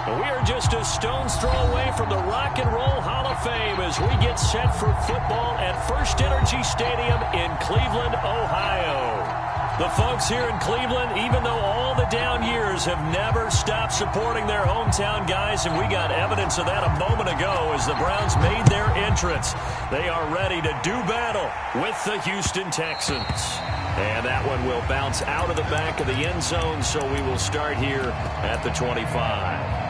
We are just a stone's throw away from the Rock and Roll Hall of Fame as we get set for football at First Energy Stadium in Cleveland, Ohio. The folks here in Cleveland, even though all the down years, have never stopped supporting their hometown guys, and we got evidence of that a moment ago as the Browns made their entrance. They are ready to do battle with the Houston Texans. And that one will bounce out of the back of the end zone, so we will start here at the 25.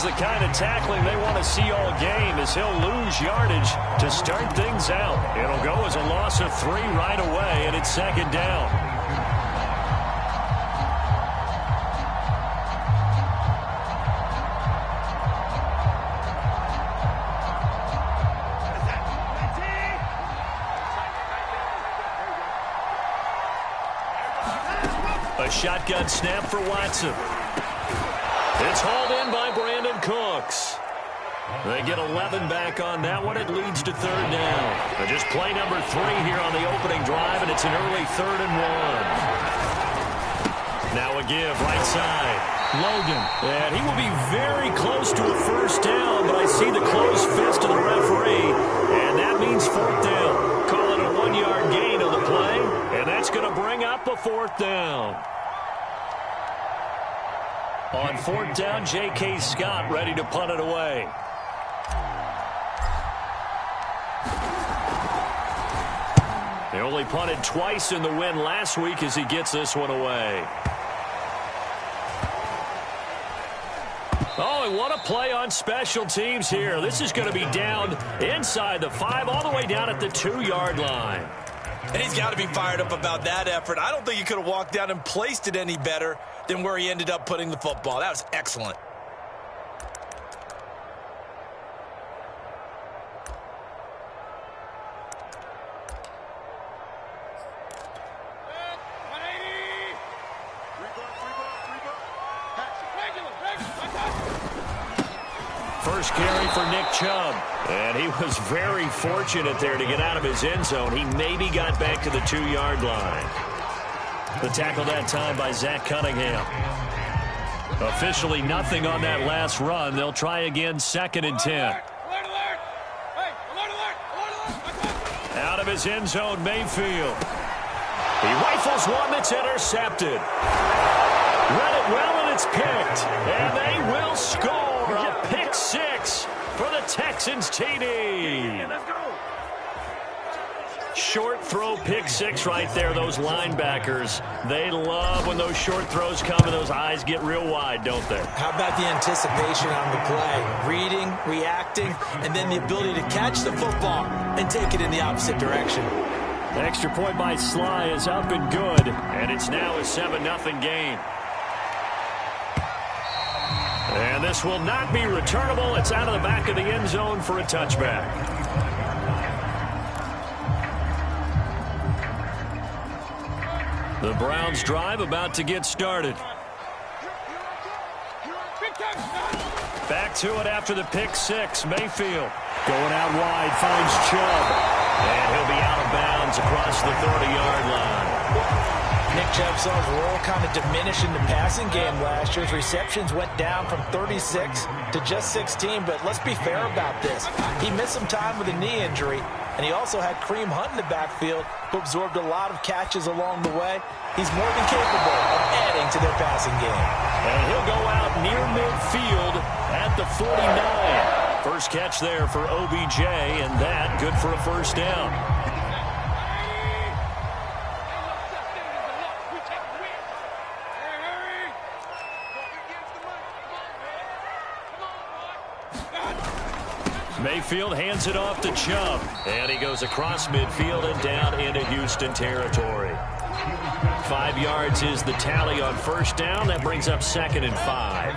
The kind of tackling they want to see all game as he'll lose yardage to start things out. It'll go as a loss of 3 right away, and it's second down. A shotgun snap for Watson. It's hauled in by Brandon Cooks. They get 11 back on that one. It leads to third down. Just play number 3 here on the opening drive, and it's an early 3rd and 1. Now a give, right side. Logan. And he will be very close to a first down, but I see the closed fist of the referee, and that means 4th down. Call it a 1-yard gain on the play, and that's going to bring up a 4th down. On 4th down, J.K. Scott ready to punt it away. They only punted twice in the win last week as he gets this one away. Oh, and what a play on special teams here. This is going to be down inside the 5, all the way down at the 2-yard line. And he's got to be fired up about that effort. I don't think he could have walked down and placed it any better than where he ended up putting the football. That was excellent. First carry for Nick Chubb. And he was very fortunate there to get out of his end zone. He maybe got back to the 2-yard line. The tackle that time by Zach Cunningham. Officially nothing on that last run. They'll try again, 2nd and 10. Out of his end zone, Mayfield. He rifles one that's intercepted. Read it well, and it's picked. And they will score a pick 6 for the Texans TD. Short throw, pick 6 right there. Those linebackers, they love when those short throws come and those eyes get real wide, don't they? How about the anticipation on the play? Reading, reacting, and then the ability to catch the football and take it in the opposite direction. The extra point by Sly is up and good, and it's now a 7-0 game. And this will not be returnable. It's out of the back of the end zone for a touchback. The Browns drive about to get started. Back to it after the pick 6. Mayfield going out wide, finds Chubb. And he'll be out of bounds across the 30-yard line. Nick Chubb saw his role kind of diminish in the passing game last year. His receptions went down from 36 to just 16, but let's be fair about this. He missed some time with a knee injury, and he also had Kareem Hunt in the backfield, who absorbed a lot of catches along the way. He's more than capable of adding to their passing game. And he'll go out near midfield at the 49. First catch there for OBJ, and that good for a first down. Mayfield hands it off to Chubb. And he goes across midfield and down into Houston territory. 5 yards is the tally on first down. That brings up 2nd and 5.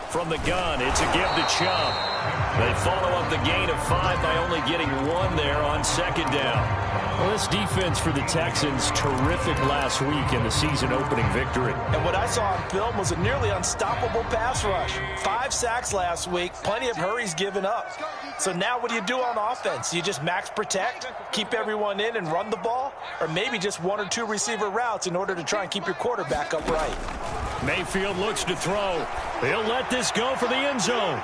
From from the gun. It's a give to Chubb. They follow up the gain of 5 by only getting 1 there on second down. Well, this defense for the Texans, terrific last week in the season-opening victory. And what I saw on film was a nearly unstoppable pass rush. 5 sacks last week, plenty of hurries given up. So now what do you do on offense? You just max protect, keep everyone in and run the ball, or maybe just 1 or 2 receiver routes in order to try and keep your quarterback upright. Mayfield looks to throw. He'll let this go for the end zone.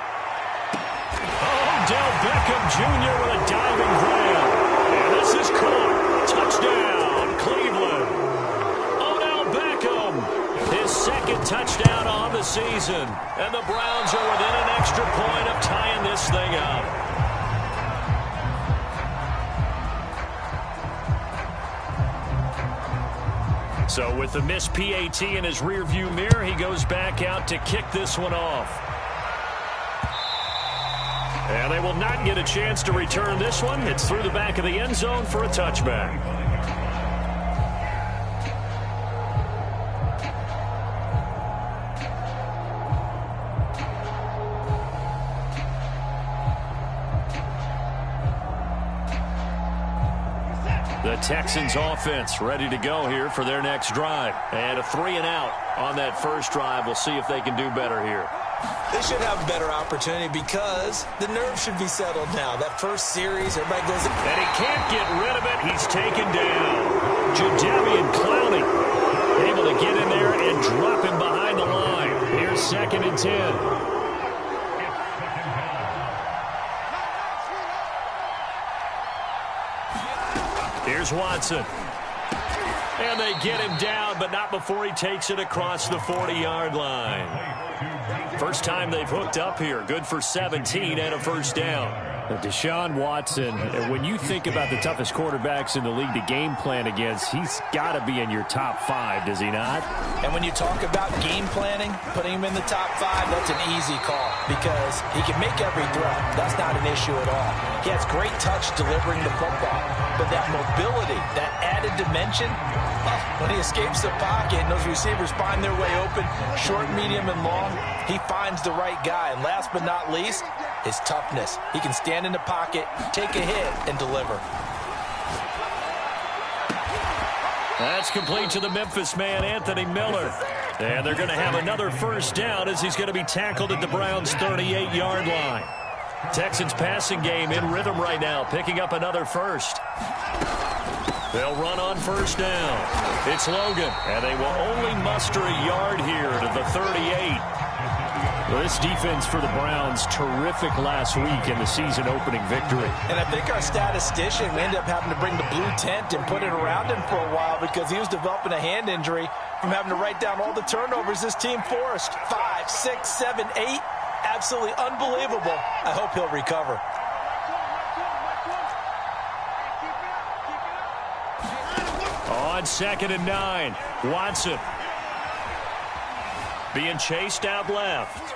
Odell Beckham Jr. with a diving grab. And this is caught. Touchdown, Cleveland. Odell Beckham, his second touchdown on the season. And the Browns are within an extra point of tying this thing up. So with the missed PAT in his rearview mirror, he goes back out to kick this one off. And they will not get a chance to return this one. It's through the back of the end zone for a touchback. The Texans offense ready to go here for their next drive. And a 3-and-out on that first drive. We'll see if they can do better here. They should have a better opportunity because the nerves should be settled now. That first series, everybody goes... And he can't get rid of it. He's taken down. Jadeveon Clowney able to get in there and drop him behind the line. Here's 2nd and 10. Here's Watson. And they get him down, but not before he takes it across the 40-yard line. First time they've hooked up here. Good for 17 and a first down. Deshaun Watson, when you think about the toughest quarterbacks in the league to game plan against, he's got to be in your top 5, does he not? And when you talk about game planning, putting him in the top 5, that's an easy call because he can make every throw. That's not an issue at all. He has great touch delivering the football, but that mobility, that added dimension, when he escapes the pocket and those receivers find their way open, short, medium, and long, he finds the right guy. And last but not least, his toughness. He can stand in the pocket, take a hit, and deliver. That's complete to the Memphis man, Anthony Miller. And they're going to have another first down as he's going to be tackled at the Browns' 38-yard line. Texans passing game in rhythm right now, picking up another first. They'll run on first down. It's Logan, and they will only muster a yard here to the 38. Well, this defense for the Browns, terrific last week in the season-opening victory. And I think our statistician, we ended up having to bring the blue tent and put it around him for a while because he was developing a hand injury from having to write down all the turnovers this team forced. 5, 6, 7, 8. Absolutely unbelievable. I hope he'll recover. On 2nd and 9, Watson being chased out left.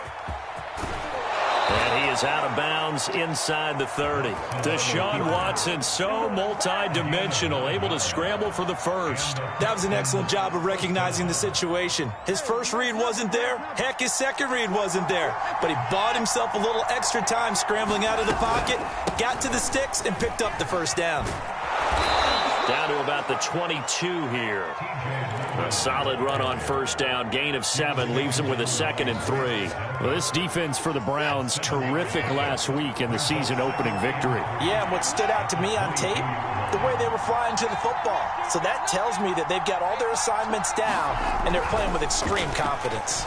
And he is out of bounds inside the 30. Deshaun Watson, so multi-dimensional, able to scramble for the first. That was an excellent job of recognizing the situation. His first read wasn't there. Heck, his second read wasn't there. But he bought himself a little extra time scrambling out of the pocket, got to the sticks, and picked up the first down. Down to about the 22 here. A solid run on first down. Gain of 7 leaves him with a 2nd and 3. Well, this defense for the Browns, terrific last week in the season-opening victory. Yeah, and what stood out to me on tape, the way they were flying to the football. So that tells me that they've got all their assignments down, and they're playing with extreme confidence.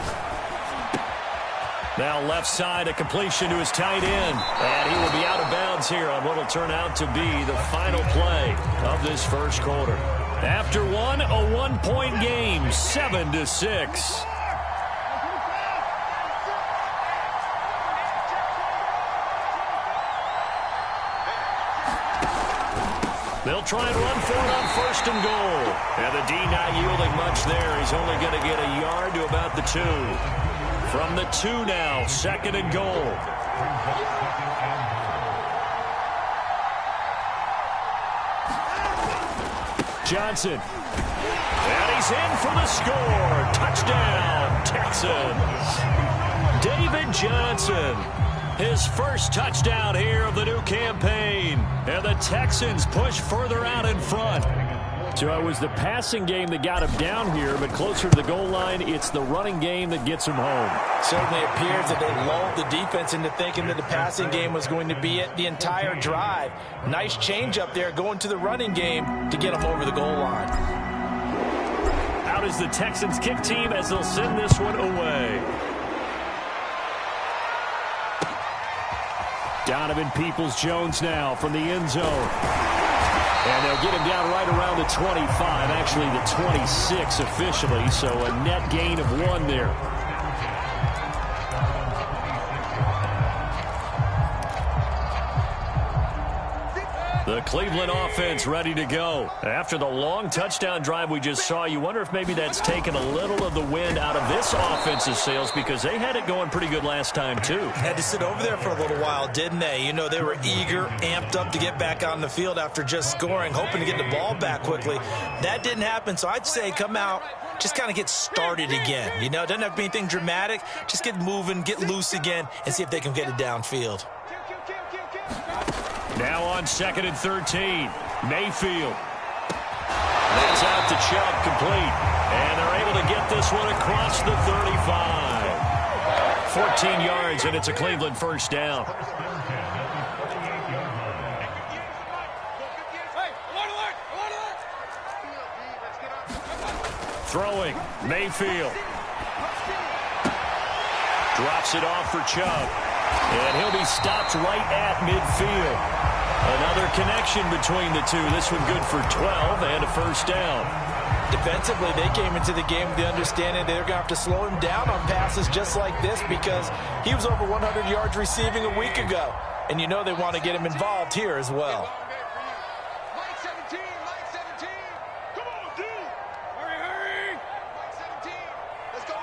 Now left side, a completion to his tight end. And he will be out of bounds here on what will turn out to be the final play of this first quarter. After one, a one-point game, 7-6. They'll try and run for it on 1st and goal. And the D not yielding much there. He's only going to get a yard to about the 2. From the 2 now, 2nd and goal. Johnson. And he's in for the score. Touchdown, Texans. David Johnson. His first touchdown here of the new campaign. And the Texans push further out in front. So it was the passing game that got him down here, but closer to the goal line, it's the running game that gets him home. Certainly appears that they lulled the defense into thinking that the passing game was going to be it the entire drive. Nice change up there going to the running game to get them over the goal line. Out is the Texans kick team as they'll send this one away. Donovan Peoples-Jones now from the end zone. And they'll get him down right around the 25, actually the 26 officially, so a net gain of 1 there. The Cleveland offense ready to go. After the long touchdown drive we just saw, you wonder if maybe that's taken a little of the wind out of this offense's sails because they had it going pretty good last time, too. Had to sit over there for a little while, didn't they? You know, they were eager, amped up to get back on the field after just scoring, hoping to get the ball back quickly. That didn't happen, so I'd say come out, just kind of get started again. You know, it doesn't have to be anything dramatic. Just get moving, get loose again, and see if they can get it downfield. Now on 2nd and 13, Mayfield. That's out to Chubb, complete. And they're able to get this one across the 35. 14 yards, and it's a Cleveland first down. Throwing, Mayfield. Drops it off for Chubb. And he'll be stopped right at midfield. Another connection between the two. This one good for 12 and a first down. Defensively, they came into the game with the understanding they're going to have to slow him down on passes just like this because he was over 100 yards receiving a week ago. And you know they want to get him involved here as well. Mike 17, Mike 17. Come on, dude. Hurry. Mike 17. Let's go.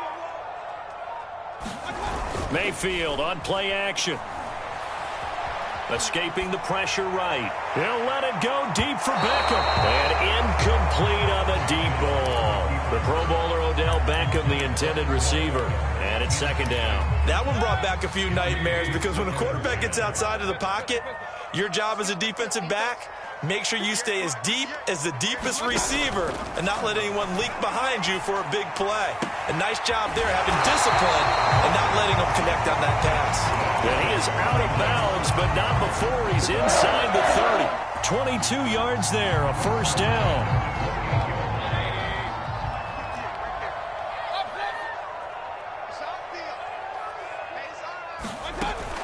Mayfield on play action. Escaping the pressure right. He'll let it go deep for Beckham. And incomplete on the deep ball. The Pro Bowler Odell Beckham, the intended receiver. And it's 2nd down. That one brought back a few nightmares because when a quarterback gets outside of the pocket, your job as a defensive back, make sure you stay as deep as the deepest receiver and not let anyone leak behind you for a big play. A nice job there having discipline and not letting them connect on that pass. And he is out of bounds, but not before he's inside the 30. 22 yards there, a first down.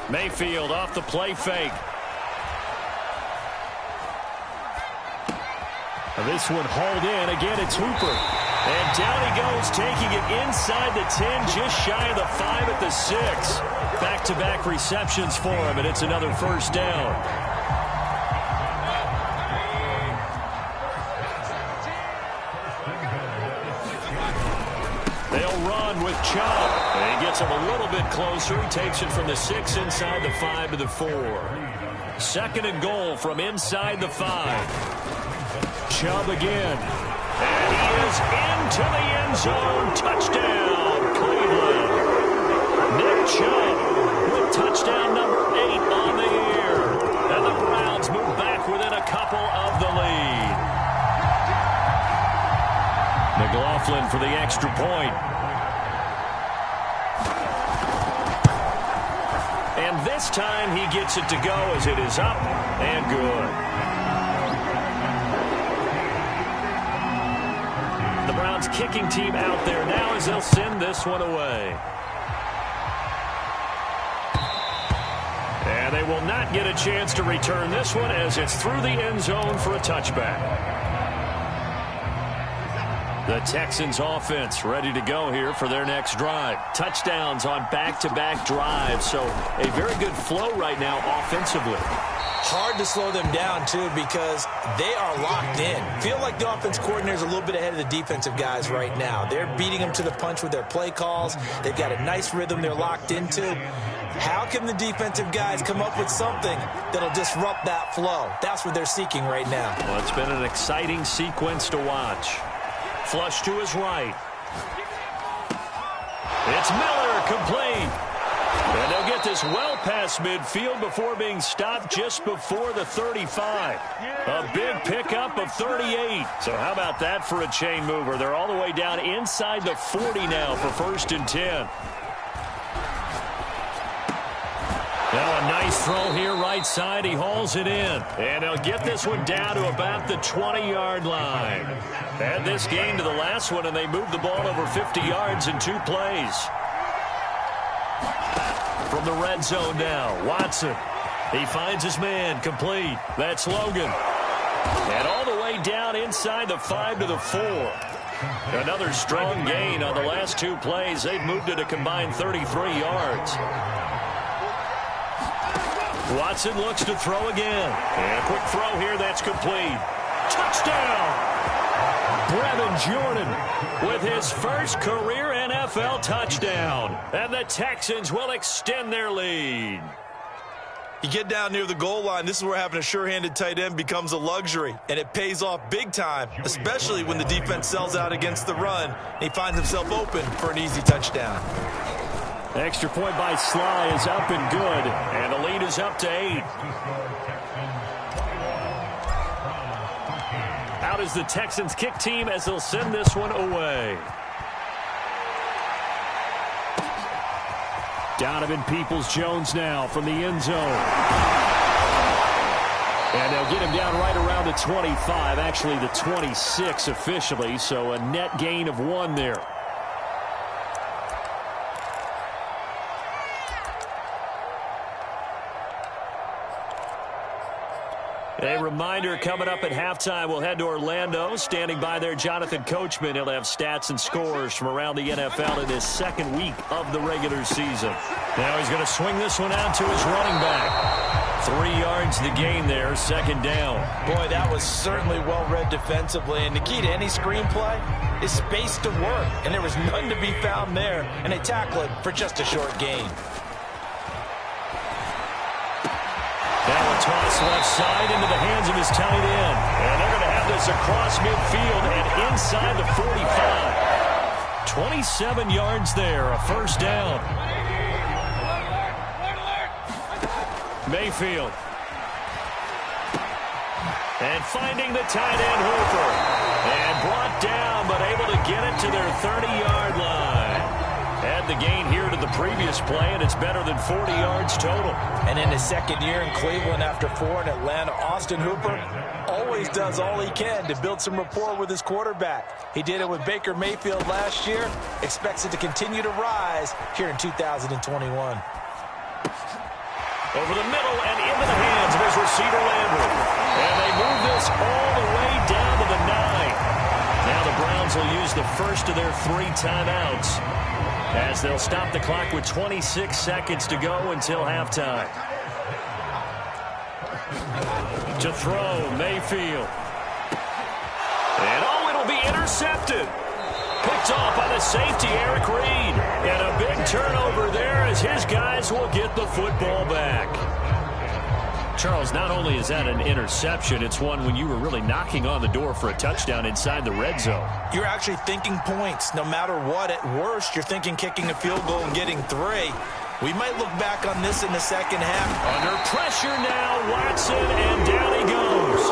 Mayfield off the play fake. This one hauled in. Again, it's Hooper. And down he goes, taking it inside the 10, just shy of the 5 at the 6. Back-to-back receptions for him, and it's another first down. They'll run with Chubb. And he gets him a little bit closer. He takes it from the 6 inside the 5 to the 4. 2nd and goal from inside the 5. Chubb again. And he is into the end zone. Touchdown, Cleveland. Nick Chubb with touchdown number 8 on the year. And the Browns move back within a couple of the lead. McLaughlin for the extra point. And this time he gets it to go as it is up and good. The Browns kicking team out there now as they'll send this one away. And they will not get a chance to return this one as it's through the end zone for a touchback. The Texans offense ready to go here for their next drive. Touchdowns on back-to-back drives, so a very good flow right now offensively. Hard to slow them down, too, because they are locked in. Feel like the offense coordinator is a little bit ahead of the defensive guys right now. They're beating them to the punch with their play calls. They've got a nice rhythm they're locked into. How can the defensive guys come up with something that'll disrupt that flow? That's what they're seeking right now. Well, it's been an exciting sequence to watch. Flush to his right. It's Miller, complete. And they'll get this well past midfield before being stopped just before the 35. A big pickup of 38. So how about that for a chain mover? They're all the way down inside the 40 now for 1st and 10. Now a nice throw here right side. He hauls it in. And they'll get this one down to about the 20-yard line. Add this game to the last one, and they moved the ball over 50 yards in 2 plays. From the red zone now, Watson. He finds his man, complete. That's Logan. And all the way down inside the 5 to the 4. Another strong gain on the last 2 plays. They've moved it a combined 33 yards. Watson looks to throw again. And a quick throw here, that's complete. Touchdown! Brevin Jordan with his first career NFL touchdown. And the Texans will extend their lead. You get down near the goal line, this is where having a sure-handed tight end becomes a luxury, and it pays off big time, especially when the defense sells out against the run. He finds himself open for an easy touchdown. Extra point by Sly is up and good, and the lead is up to 8. Out is the Texans kick team as they'll send this one away. Donovan Peoples-Jones now from the end zone. And they'll get him down right around the 25, actually the 26 officially, so a net gain of 1 there. A reminder coming up at halftime, we'll head to Orlando. Standing by there, Jonathan Coachman. He'll have stats and scores from around the NFL in his 2nd week of the regular season. Now he's going to swing this one out to his running back. 3 yards the gain there, 2nd down. Boy, that was certainly well-read defensively. And the key to any screenplay is space to work. And there was none to be found there. And they tackle it for just a short gain. Now a toss left side into the hands of his tight end. And they're going to have this across midfield and inside the 45. 27 yards there, a 1st down. Mayfield. And finding the tight end Hooper. And brought down, but able to get it to their 30-yard line. Add the gain here to the previous play, and it's better than 40 yards total. And in his 2nd year in Cleveland after 4 in Atlanta, Austin Hooper always does all he can to build some rapport with his quarterback. He did it with Baker Mayfield last year. Expects it to continue to rise here in 2021. Over the middle and into the hands of his receiver Landry. And they move this all the way down to the 9. Now the Browns will use the first of their 3 timeouts, as they'll stop the clock with 26 seconds to go until halftime. To throw, Mayfield. And it'll be intercepted. Picked off by the safety, Eric Reed. And a big turnover there as his guys will get the football back. Charles, not only is that an interception, it's one when you were really knocking on the door for a touchdown inside the red zone. You're actually thinking points. No matter what, at worst, you're thinking kicking a field goal and getting 3. We might look back on this in the 2nd half. Under pressure now, Watson, and down he goes.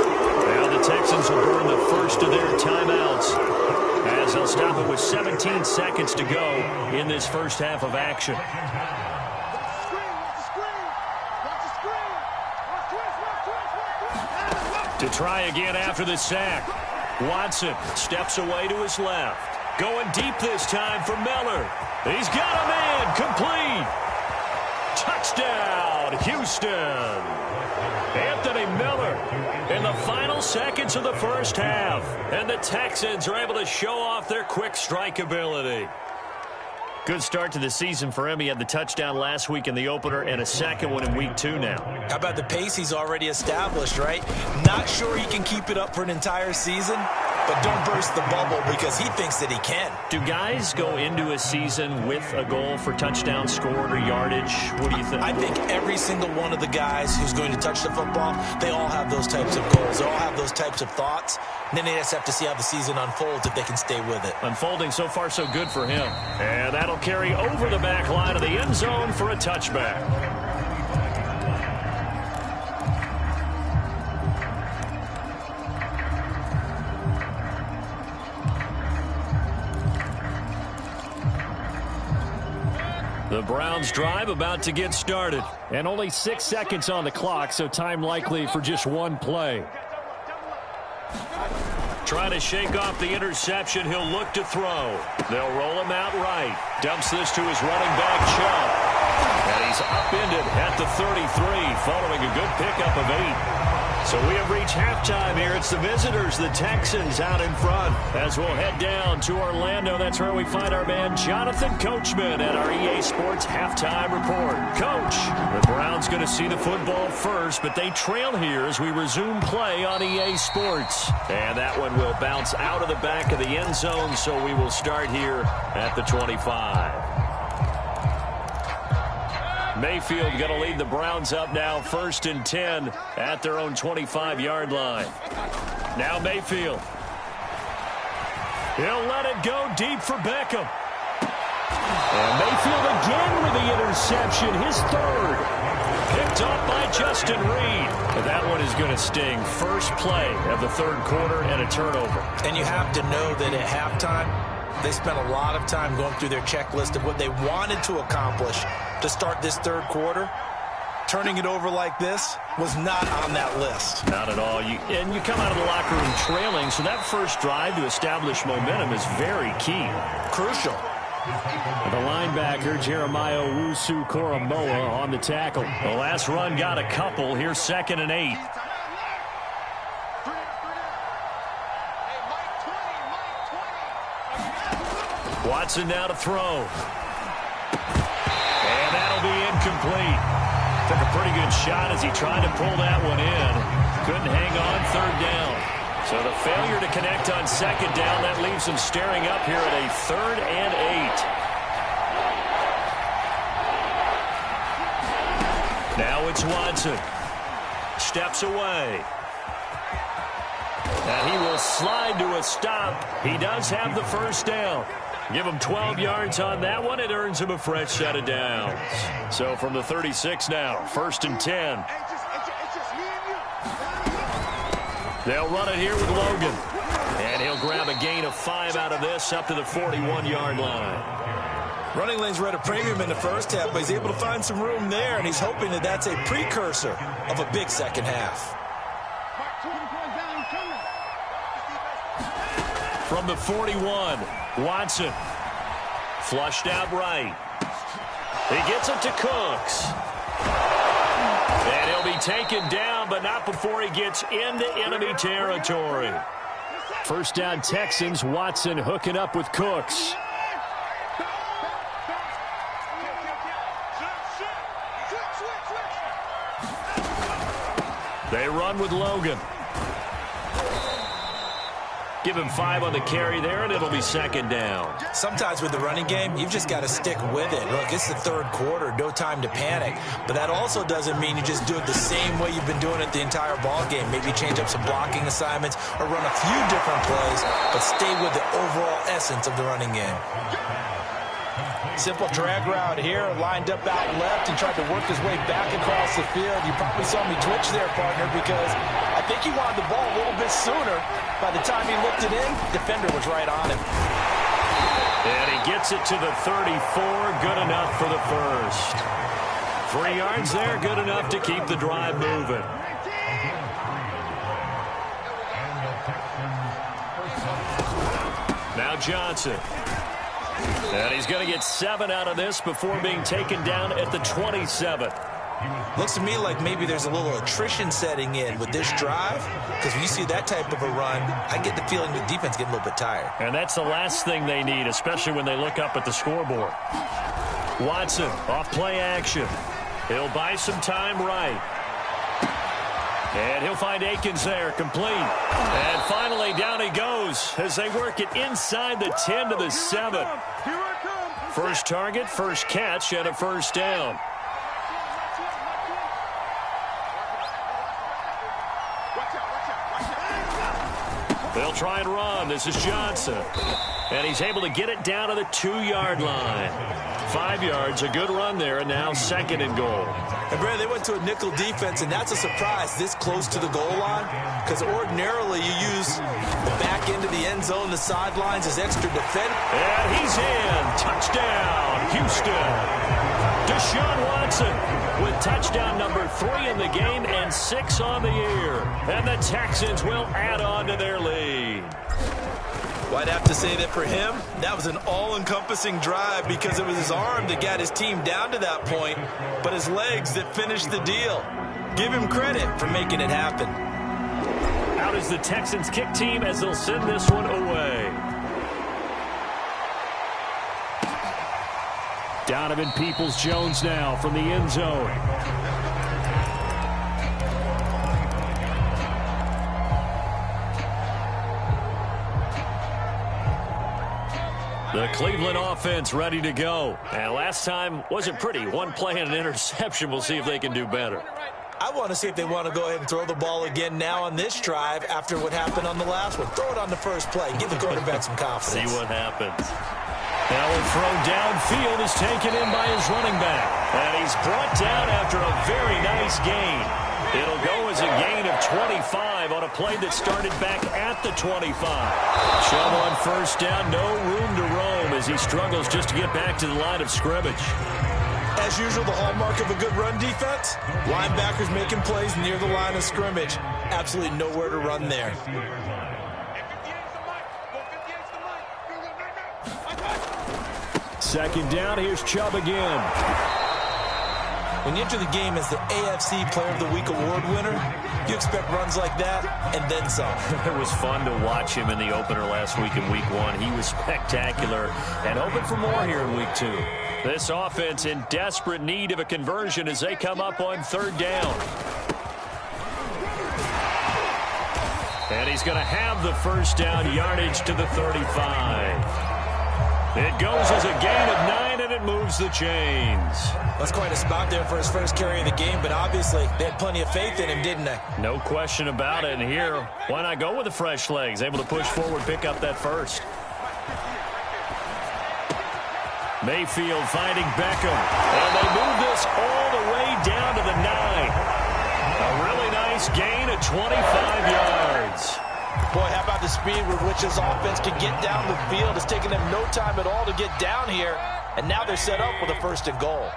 Now the Texans will burn the first of their timeouts, as they'll stop it with 17 seconds to go in this first half of action. To try again after the sack. Watson steps away to his left. Going deep this time for Miller. He's got a man. Complete. Touchdown, Houston. Anthony Miller in the final seconds of the first half. And the Texans are able to show off their quick strike ability. Good start to the season for him. He had the touchdown last week in the opener and a 2nd one in week 2 now. How about the pace he's already established, right? Not sure he can keep it up for an entire season, but don't burst the bubble because he thinks that he can. Do guys go into a season with a goal for touchdown scored or yardage? What do you think? I think every single one of the guys who's going to touch the football, they all have those types of goals. They all have those types of thoughts. And then they just have to see how the season unfolds if they can stay with it. Unfolding so far so good for him. And that'll carry over the back line of the end zone for a touchback. The Browns drive about to get started. And only 6 seconds on the clock, so time likely for just one play. Trying to shake off the interception. He'll look to throw. They'll roll him out right. Dumps this to his running back, Chubb. And he's upended at the 33, following a good pickup of 8. So we have reached halftime here. It's the visitors, the Texans, out in front. As we'll head down to Orlando, that's where we find our man Jonathan Coachman at our EA Sports Halftime Report. Coach, the Browns going to see the football first, but they trail here as we resume play on EA Sports. And that one will bounce out of the back of the end zone, so we will start here at the 25. Mayfield going to lead the Browns up now, 1st and 10 at their own 25-yard line. Now Mayfield. He'll let it go deep for Beckham. And Mayfield again with the interception, his 3rd. Picked up by Justin Reed. And that one is going to sting. First play of the 3rd quarter and a turnover. And you have to know that at halftime, they spent a lot of time going through their checklist of what they wanted to accomplish to start this 3rd quarter. Turning it over like this was not on that list. Not at all. And you come out of the locker room trailing, so that first drive to establish momentum is very key. Crucial. The linebacker, Jeremiah Owusu-Koramoah, on the tackle. The last run got a couple. Here's 2nd and 8. Watson now to throw. And that'll be incomplete. Took a pretty good shot as he tried to pull that one in. Couldn't hang on, 3rd down. So the failure to connect on 2nd down, that leaves him staring up here at a 3rd and 8. Now it's Watson. Steps away. And he will slide to a stop. He does have the 1st down. Give him 12 yards on that one. It earns him a fresh set of downs. So from the 36 now, 1st and 10. They'll run it here with Logan. And he'll grab a gain of 5 out of this up to the 41-yard line. Running lanes were at a premium in the first half, but he's able to find some room there, and he's hoping that that's a precursor of a big second half. From the 41, Watson. Flushed out right. He gets it to Cooks. And he'll be taken down, but not before he gets into enemy territory. 1st down Texans, Watson hooking up with Cooks. They run with Logan. Give him 5 on the carry there, and it'll be 2nd down. Sometimes with the running game, you've just got to stick with it. Look, it's the 3rd quarter, no time to panic. But that also doesn't mean you just do it the same way you've been doing it the entire ball game. Maybe change up some blocking assignments or run a few different plays, but stay with the overall essence of the running game. Simple drag route here, lined up out left and tried to work his way back across the field. You probably saw me twitch there, partner, because I think he wanted the ball a little bit sooner. By the time he looked it in, defender was right on him. And he gets it to the 34, good enough for the 1st. 3 yards there, good enough to keep the drive moving. Now Johnson. And he's going to get 7 out of this before being taken down at the 27. Looks to me like maybe there's a little attrition setting in with this drive, because when you see that type of a run, I get the feeling the defense getting a little bit tired. And that's the last thing they need, especially when they look up at the scoreboard. Watson, off play action. He'll buy some time right. And he'll find Akins there, complete. And finally, down he goes as they work it inside the 10 to the 7. First target, first catch, and a first down. They'll try and run. This is Johnson. And he's able to get it down to the 2-yard line. 5 yards, a good run there, and now 2nd and goal. And Brad, they went to a nickel defense, and that's a surprise this close to the goal line, because ordinarily you use the back end of the end zone, the sidelines as extra defense. And he's in. Touchdown, Houston. Deshaun Watson with touchdown number 3 in the game and 6 on the year. And the Texans will add on to their lead. Well, I'd have to say that for him, that was an all-encompassing drive because it was his arm that got his team down to that point, but his legs that finished the deal. Give him credit for making it happen. Out is the Texans kick team as they'll send this one away. Donovan Peoples-Jones now from the end zone. The Cleveland offense ready to go. And last time wasn't pretty. One play and an interception. We'll see if they can do better. I want to see if they want to go ahead and throw the ball again now on this drive after what happened on the last one. Throw it on the first play. Give the quarterback some confidence. See what happens. Now a throw downfield is taken in by his running back. And he's brought down after a very nice gain. It'll go as a gain of 25 on a play that started back at the 25. Chubb on first down, no room to roam as he struggles just to get back to the line of scrimmage. As usual, the hallmark of a good run defense, linebackers making plays near the line of scrimmage. Absolutely nowhere to run there. Second down, here's Chubb again. When you enter the game as the AFC Player of the Week award winner, you expect runs like that and then some. It was fun to watch him in the opener last week in Week 1. He was spectacular and hoping for more here in Week 2. This offense in desperate need of a conversion as they come up on 3rd down. And he's going to have the first down, yardage to the 35. It goes as a gain of 9, and it moves the chains. That's quite a spot there for his first carry of the game, but obviously they had plenty of faith in him, didn't they? No question about it. And here, why not go with the fresh legs? Able to push forward, pick up that first. Mayfield finding Beckham. And they move this all the way down to the 9. A really nice gain of 25 yards. Boy, how about the speed with which this offense can get down the field? It's taken them no time at all to get down here, and now they're set up with a 1st and goal.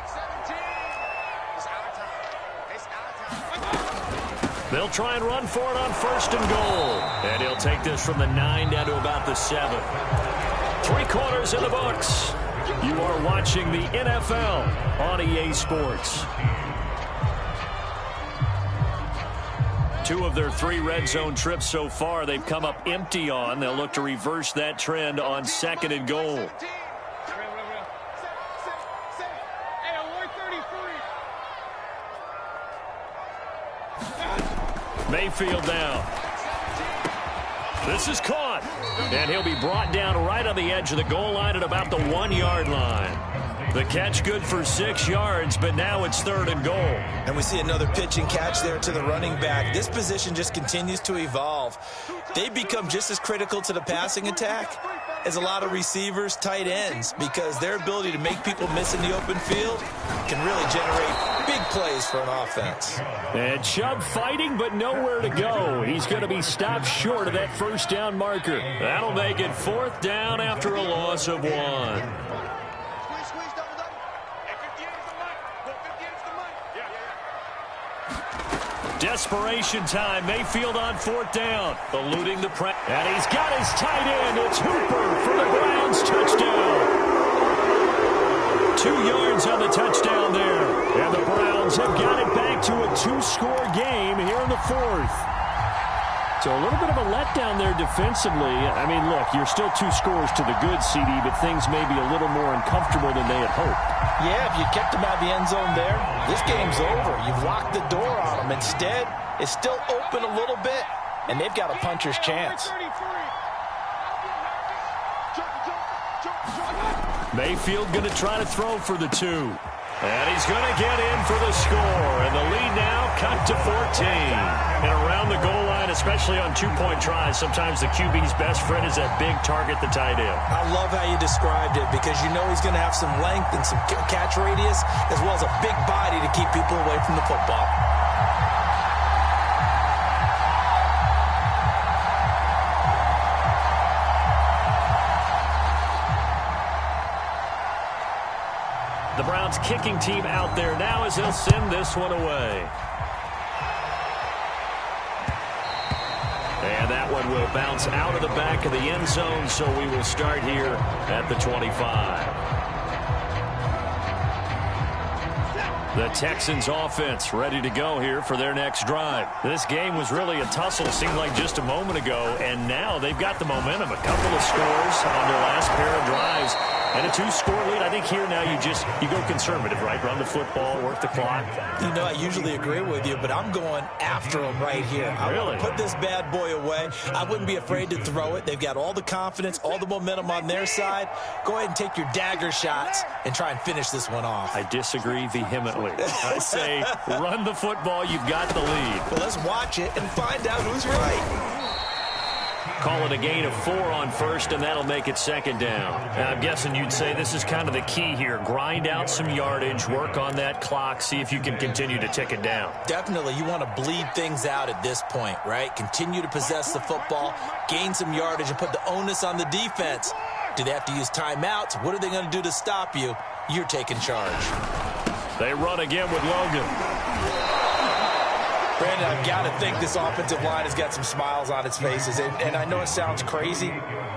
They'll try and run for it on 1st and goal. And he'll take this from the 9 down to about the 7. 3 quarters in the books. You are watching the NFL on EA Sports. 2 of their 3 red zone trips so far, they've come up empty on. They'll look to reverse that trend on 2nd and goal. Mayfield down. This is caught. And he'll be brought down right on the edge of the goal line at about the 1-yard line. The catch good for 6 yards, but now it's 3rd and goal. And we see another pitch and catch there to the running back. This position just continues to evolve. They become just as critical to the passing attack as a lot of receivers, tight ends, because their ability to make people miss in the open field can really generate big plays for an offense. And Chubb fighting, but nowhere to go. He's going to be stopped short of that first down marker. That'll make it 4th down after a loss of 1. Desperation time. Mayfield on 4th down. Eluding the press. And he's got his tight end. It's Hooper for the Browns. Touchdown. 2 yards on the touchdown there. And the Browns have got it back to a 2-score game here in the 4th. So a little bit of a letdown there defensively. I mean, look, you're still 2 scores to the good, CD, but things may be a little more uncomfortable than they had hoped. Yeah, if you kept them out of the end zone there, this game's over. You've locked the door on them. Instead, it's still open a little bit, and they've got a puncher's chance. Mayfield going to try to throw for the 2. And he's going to get in for the score. And the lead now cut to 14. And around the goal line, especially on 2-point tries, sometimes the QB's best friend is that big target, the tight end. I love how you described it because you know he's going to have some length and some catch radius as well as a big body to keep people away from the football. The Browns kicking team out there now as they'll send this one away. And that one will bounce out of the back of the end zone, so we will start here at the 25. The Texans offense ready to go here for their next drive. This game was really a tussle, seemed like just a moment ago, and now they've got the momentum. A couple of scores on their last pair of drives. And a 2-score lead. I think here now you go conservative, right? Run the football, work the clock. You know, I usually agree with you, but I'm going after them right here. I want to put this bad boy away. I wouldn't be afraid to throw it. They've got all the confidence, all the momentum on their side. Go ahead and take your dagger shots and try and finish this one off. I disagree vehemently. I say run the football. You've got the lead. Well, let's watch it and find out who's right. Call it a gain of 4 on first, and that'll make it second down. I'm guessing you'd say this is kind of the key here. Grind out some yardage, work on that clock, see if you can continue to tick it down. Definitely. You want to bleed things out at this point, right? Continue to possess the football, gain some yardage, and put the onus on the defense. Do they have to use timeouts? What are they going to do to stop you? You're taking charge. They run again with Logan. Brandon, I've got to think this offensive line has got some smiles on its faces. And I know it sounds crazy,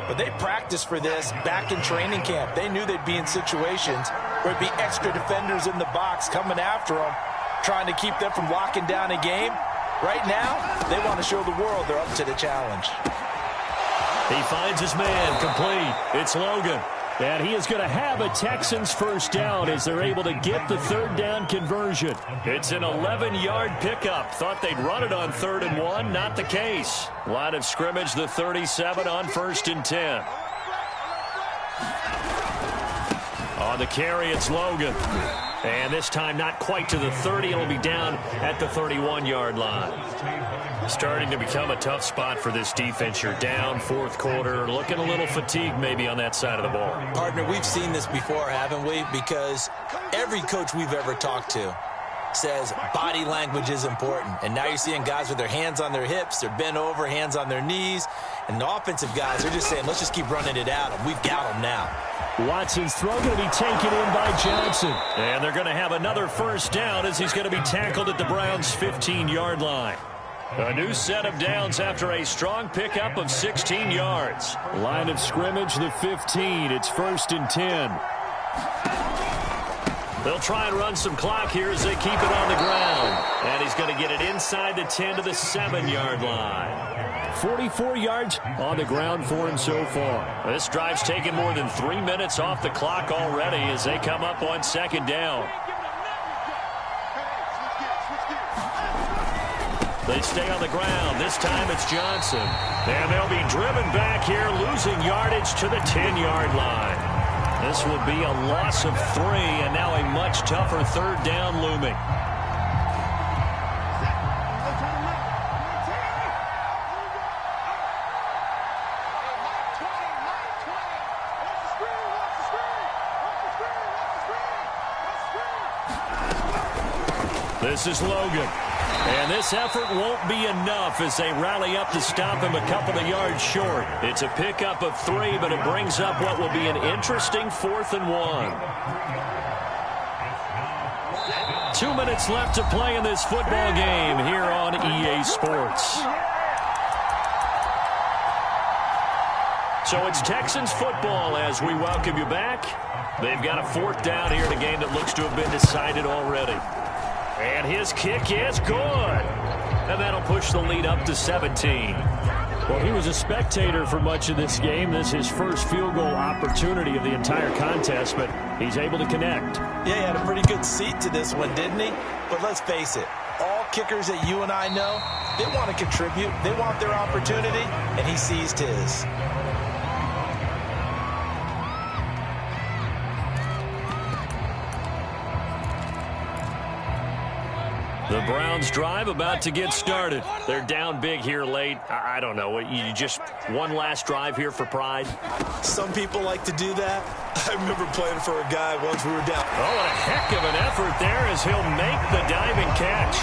but they practiced for this back in training camp. They knew they'd be in situations where it'd be extra defenders in the box coming after them, trying to keep them from locking down a game. Right now, they want to show the world they're up to the challenge. He finds his man complete. It's Logan. And he is going to have a Texans first down as they're able to get the third down conversion. It's an 11-yard pickup. Thought they'd run it on 3rd and 1. Not the case. Line of scrimmage, the 37 on 1st and 10. On the carry, it's Logan. And this time not quite to the 30. It'll be down at the 31-yard line. Starting to become a tough spot for this defense. You're down 4th quarter, looking a little fatigued maybe on that side of the ball. Partner, we've seen this before, haven't we? Because every coach we've ever talked to says body language is important. And now you're seeing guys with their hands on their hips, they're bent over, hands on their knees. And the offensive guys are just saying, let's just keep running it out. And we've got them now. Watson's throw going to be taken in by Johnson. And they're going to have another first down as he's going to be tackled at the Browns' 15-yard line. A new set of downs after a strong pickup of 16 yards. Line of scrimmage, the 15. It's 1st and 10. They'll try and run some clock here as they keep it on the ground. And he's going to get it inside the 10 to the 7-yard line. 44 yards on the ground for him so far. This drive's taken more than 3 minutes off the clock already as they come up on 2nd down. They stay on the ground. This time it's Johnson. And they'll be driven back here, losing yardage to the 10-yard line. This will be a loss of 3, and now a much tougher 3rd down looming. This is Logan. And this effort won't be enough as they rally up to stop him a couple of yards short. It's a pickup of 3, but it brings up what will be an interesting 4th and 1. 2 minutes left to play in this football game here on EA Sports. So it's Texans football as we welcome you back. They've got a 4th down here in a game that looks to have been decided already. And his kick is good. and that'll push the lead up to 17. Well, he was a spectator for much of this game. This is his first field goal opportunity of the entire contest, but he's able to connect. Yeah, he had a pretty good seat to this one, didn't he? But let's face it, all kickers that you and I know, they want to contribute. They want their opportunity, and he seized his. The Browns drive about to get started. They're down big here late. I don't know. You just one last drive here for pride? Some people like to do that. I remember playing for a guy once we were down. Oh, and a heck of an effort there as he'll make the diving catch.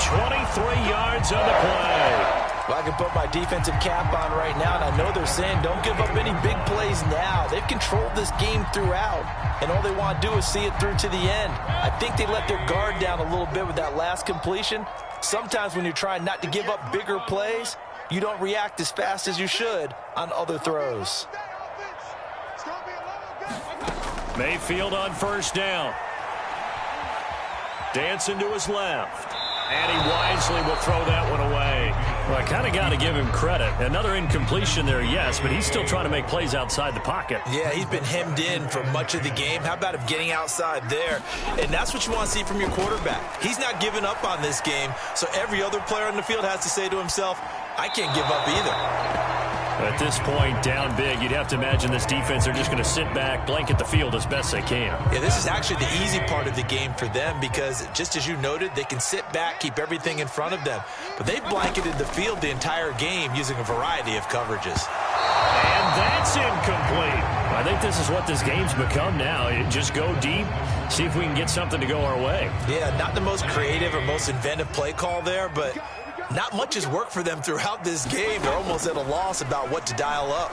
23 yards on the play. Well, I can put my defensive cap on right now, and I know they're saying don't give up any big plays now. They've controlled this game throughout, and all they want to do is see it through to the end. I think they let their guard down a little bit with that last completion. Sometimes when you're trying not to give up bigger plays, you don't react as fast as you should on other throws. Mayfield on first down. Dancing to his left. And he wisely will throw that one away. Well, I kind of got to give him credit. Another incompletion there, yes, but he's still trying to make plays outside the pocket. Yeah, he's been hemmed in for much of the game. How about him getting outside there? And that's what you want to see from your quarterback. He's not giving up on this game, so every other player on the field has to say to himself, I can't give up either. At this point, down big, you'd have to imagine this defense are just going to sit back, blanket the field as best they can. Yeah, this is actually the easy part of the game for them because, just as you noted, they can sit back, keep everything in front of them. But they've blanketed the field the entire game using a variety of coverages. And that's incomplete. I think this is what this game's become now. Just go deep, see if we can get something to go our way. Yeah, not the most creative or most inventive play call there, but not much has worked for them throughout this game. They're almost at a loss about what to dial up.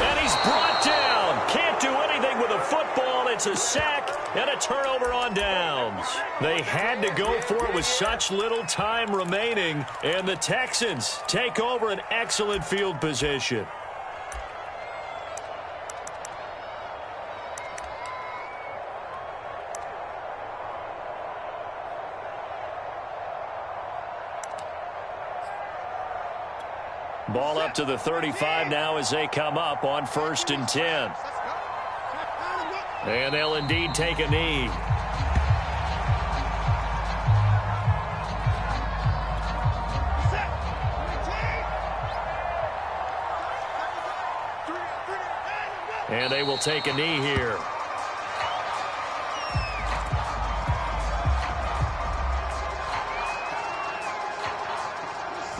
And he's brought down. Can't do anything with a football. It's a sack and a turnover on downs. They had to go for it with such little time remaining, and the Texans take over an excellent field position. Ball up to the 35 now as they come up on 1st and 10. And they'll indeed take a knee. And they will take a knee here.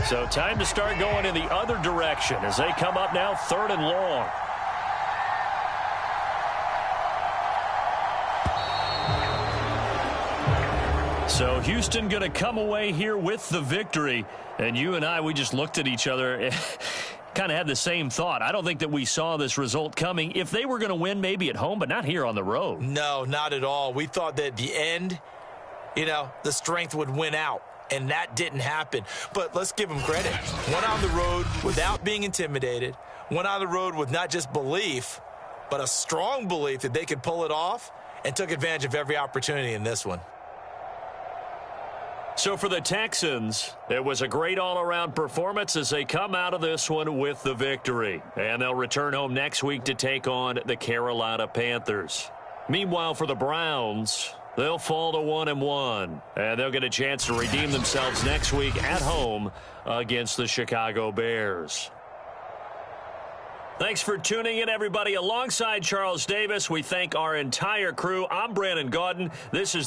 So time to start going in the other direction as they come up now 3rd and long. So Houston going to come away here with the victory. And you and I, we just looked at each other, kind of had the same thought. I don't think that we saw this result coming. If they were going to win, maybe at home, but not here on the road. No, not at all. We thought that at the end, the strength would win out. And that didn't happen. But let's give them credit. Went on the road without being intimidated. Went on the road with not just belief, but a strong belief that they could pull it off, and took advantage of every opportunity in this one. So for the Texans, it was a great all-around performance as they come out of this one with the victory. And they'll return home next week to take on the Carolina Panthers. Meanwhile, for the Browns, they'll fall to 1-1, and they'll get a chance to redeem themselves next week at home against the Chicago Bears. Thanks for tuning in, everybody. Alongside Charles Davis, we thank our entire crew. I'm Brandon Gaudin. This is the